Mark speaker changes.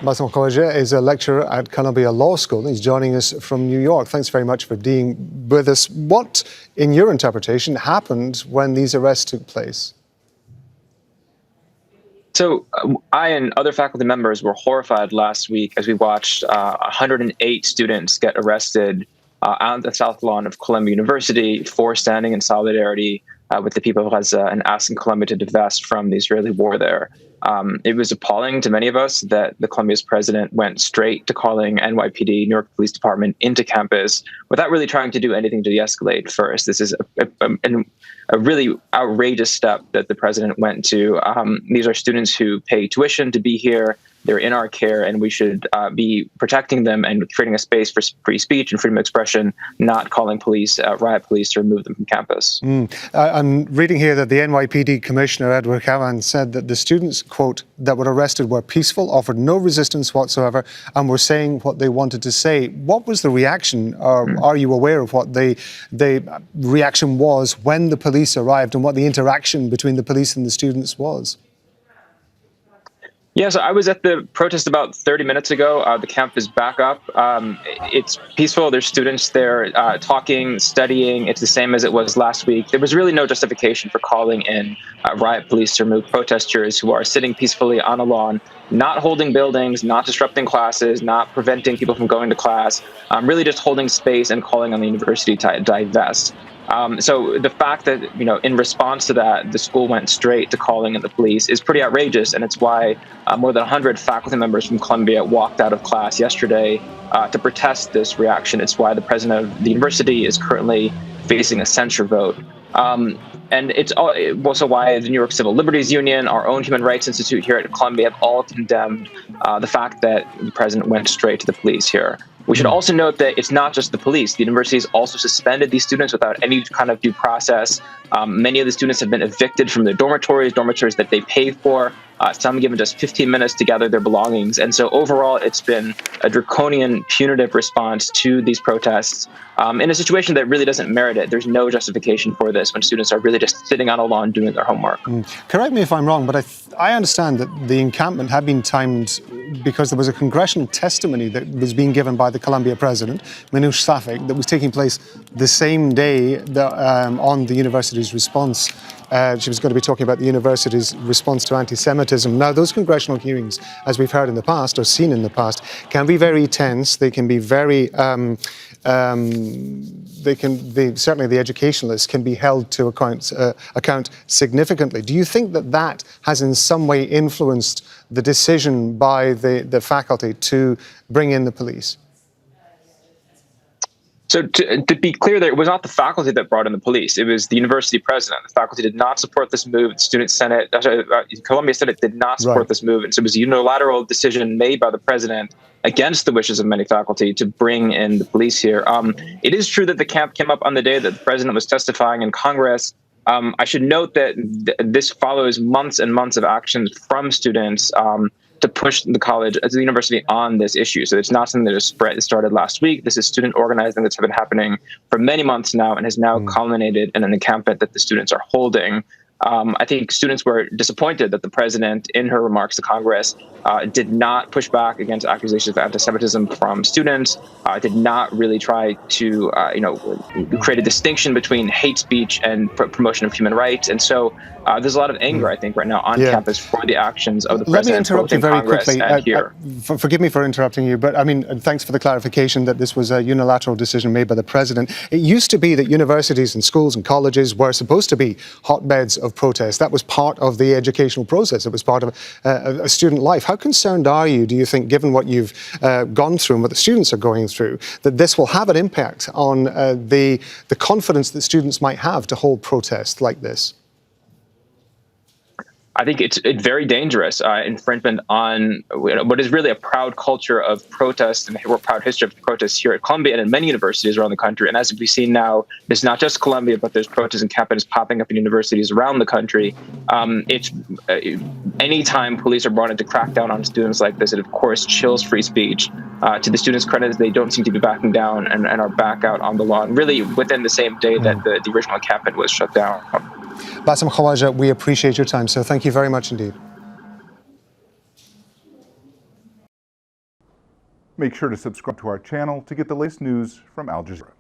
Speaker 1: Bassam Khawaja is a lecturer at Columbia Law School. He's joining us from New York. Thanks very much for being with us. What, in your interpretation, happened when these arrests took place?
Speaker 2: So I and other faculty members were horrified last week as we watched 108 students get arrested on the South Lawn of Columbia University for standing in solidarity with the people of Gaza and asking Columbia to divest from the Israeli war there. It was appalling to many of us that the Columbia's president went straight to calling NYPD, New York Police Department, into campus without really trying to do anything to de-escalate first. This is a really outrageous step that the president went to. These are students who pay tuition to be here. They're in our care, and we should be protecting them and creating a space for free speech and freedom of expression, not calling police, riot police, to remove them from campus.
Speaker 1: I'm reading here that the NYPD Commissioner, Edward Cavan, said that the students, quote, that were arrested were peaceful, offered no resistance whatsoever, and were saying what they wanted to say. What was the reaction, or are you aware of what the reaction was when the police arrived and what the interaction between the police and the students was?
Speaker 2: Yeah, so I was at the protest about 30 minutes ago. The camp is back up. It's peaceful. There's students there talking, studying. It's the same as it was last week. There was really no justification for calling in riot police to remove protesters who are sitting peacefully on a lawn, not holding buildings, not disrupting classes, not preventing people from going to class, really just holding space and calling on the university to divest. So the fact that, in response to that, the school went straight to calling in the police is pretty outrageous. And it's why more than 100 faculty members from Columbia walked out of class yesterday to protest this reaction. It's why the president of the university is currently facing a censure vote. And it's also why the New York Civil Liberties Union, our own Human Rights Institute here at Columbia, have all condemned the fact that the president went straight to the police here. We should also note that it's not just the police. The university has also suspended these students without any kind of due process. Many of the students have been evicted from their dormitories that they paid for. Some given just 15 minutes to gather their belongings. And so overall, it's been a draconian, punitive response to these protests in a situation that really doesn't merit it. There's no justification for this when students are really just sitting on a lawn doing their homework.
Speaker 1: Correct me if I'm wrong, but I understand that the encampment had been timed because there was a congressional testimony that was being given by the Columbia president, Minouche Safik, that was taking place the same day that, on the university's response. She was going to be talking about the university's response to anti-Semitism. Now, those congressional hearings, as we've heard in the past or seen in the past, can be very tense. They can be very, certainly the educationalists can be held to account significantly. Do you think that that has in some way influenced the decision by the faculty to bring in the police?
Speaker 2: So to be clear, there, it was not the faculty that brought in the police. It was the university president. The faculty did not support this move. The student senate, Columbia Senate did not support this move. And so it was a unilateral decision made by the president against the wishes of many faculty to bring in the police here. It is true that the camp came up on the day that the president was testifying in Congress. I should note that this follows months and months of actions from students to push the college, the university, on this issue. So it's not something that just started last week. This is student organizing that's been happening for many months now and has now culminated in an encampment that the students are holding. I think students were disappointed that the president, in her remarks to Congress, did not push back against accusations of anti-Semitism from students, did not really try to, create a distinction between hate speech and promotion of human rights. And so there's a lot of anger, I think, right now on campus for the actions of the president.
Speaker 1: Let me interrupt you very quickly. Forgive me for interrupting you, but I mean, thanks for the clarification that this was a unilateral decision made by the president. It used to be that universities and schools and colleges were supposed to be hotbeds of protest. That was part of the educational process. It was part of a student life. How concerned are you, do you think, given what you've gone through and what the students are going through, that this will have an impact on the confidence that students might have to hold protests like this?
Speaker 2: I think it's very dangerous infringement on what is really a proud culture of protest and a proud history of protests here at Columbia and in many universities around the country. And as we've seen now, it's not just Columbia, but there's protests and campaigns popping up in universities around the country. Anytime police are brought in to crack down on students like this, it of course chills free speech. To the students' credit, they don't seem to be backing down and are back out on the lawn, really within the same day that the original encampment was shut down.
Speaker 1: Bassam Khawaja, we appreciate your time, so thank you very much indeed.
Speaker 3: Make sure to subscribe to our channel to get the latest news from Al Jazeera.